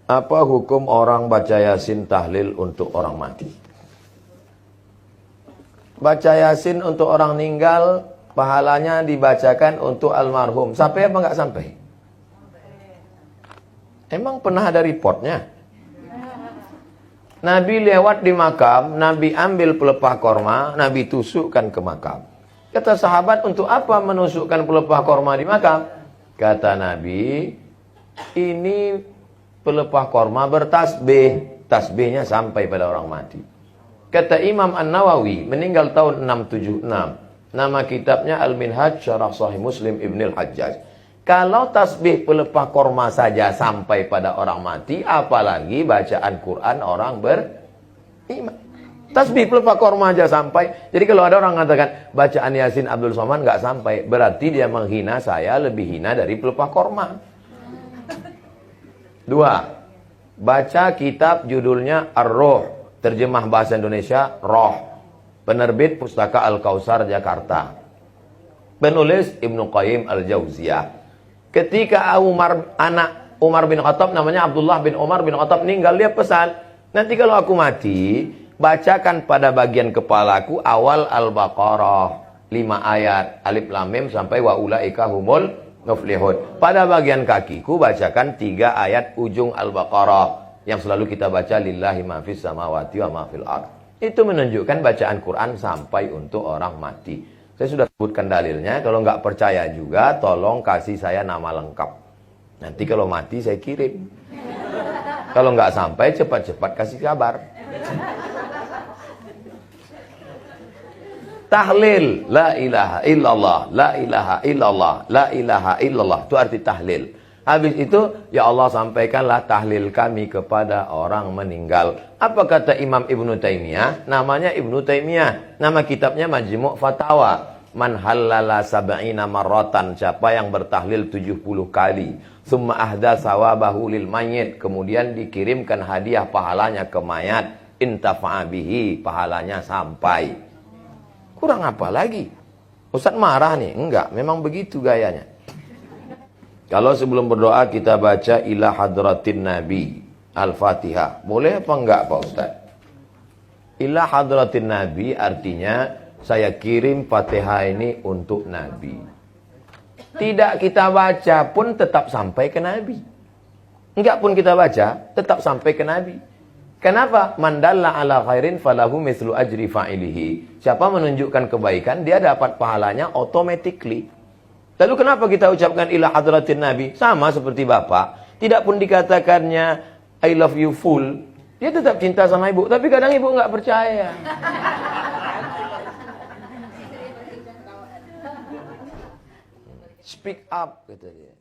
Apa hukum orang baca Yasin tahlil untuk orang mati? Baca Yasin untuk orang meninggal, pahalanya dibacakan untuk almarhum. Sampai apa enggak sampai? Emang pernah ada reportnya? Nabi lewat di makam, Nabi ambil pelepah korma, Nabi tusukkan ke makam. Kata sahabat, untuk apa menusukkan pelepah korma di makam? Kata Nabi, ini pelepah korma bertasbih, tasbihnya sampai pada orang mati. Kata Imam An-Nawawi, meninggal tahun 676. Nama kitabnya Al-Minhaj Syarah Sahih Muslim Ibn Al-Hajjaj. Kalau tasbih pelepah korma saja sampai pada orang mati, apalagi bacaan Quran orang beriman. Tasbih pelepah korma aja sampai. Jadi kalau ada orang mengatakan bacaan Yasin Abdul Somad nggak sampai, berarti dia menghina saya lebih hina dari pelepah korma. 2. Baca kitab judulnya Ar-Ruh, terjemah bahasa Indonesia Roh, penerbit Pustaka Al-Kausar Jakarta, penulis Ibnu Qayyim Al-Jauziyah. Ketika anak Umar bin Khattab, namanya Abdullah bin Umar bin Khattab, meninggal, dia pesan, nanti kalau aku mati, bacakan pada bagian kepalaku awal Al-Baqarah 5 ayat, alif lam mim sampai wa ulaika humul muflihun. Pada bagian kakiku bacakan 3 ayat ujung Al-Baqarah yang selalu kita baca, lillahi ma fis samawati wa ma fil ard. Itu menunjukkan bacaan Quran sampai untuk orang mati. Saya sudah sebutkan dalilnya. Kalau nggak percaya juga, tolong kasih saya nama lengkap. Nanti kalau mati saya kirim. Kalau nggak sampai, cepat-cepat kasih kabar. Tahlil, la ilaha illallah, la ilaha illallah, la ilaha illallah. Itu arti tahlil. Habis itu, ya Allah sampaikanlah tahlil kami kepada orang meninggal. Apa kata Imam Ibnu Taimiyah? Namanya Ibnu Taimiyah. Nama kitabnya Majmu' Fatawa. Man halala sab'ina marratan. Siapa yang bertahlil 70 kali. Summa ahda sawabahu lil mayyit. Kemudian dikirimkan hadiah pahalanya ke mayat. Intafa'a bihi. Pahalanya sampai. Kurang apa lagi? Ustaz marah nih? Enggak, memang begitu gayanya. Kalau sebelum berdoa kita baca ila hadratin Nabi Al-Fatihah. Boleh apa enggak Pak Ustaz? Ila hadratin Nabi artinya saya kirim Fatihah ini untuk Nabi. Tidak kita baca pun tetap sampai ke Nabi. Enggak pun kita baca tetap sampai ke Nabi. Kenapa? Mandalla ala khairin falahu mislu ajri fa'ilihi. Siapa menunjukkan kebaikan, dia dapat pahalanya automatically. Lalu kenapa kita ucapkan ila hadratin Nabi? Sama seperti Bapak. Tidak pun dikatakannya I love you full. Dia tetap cinta sama ibu. Tapi kadang ibu nggak percaya. Speak up, kata dia.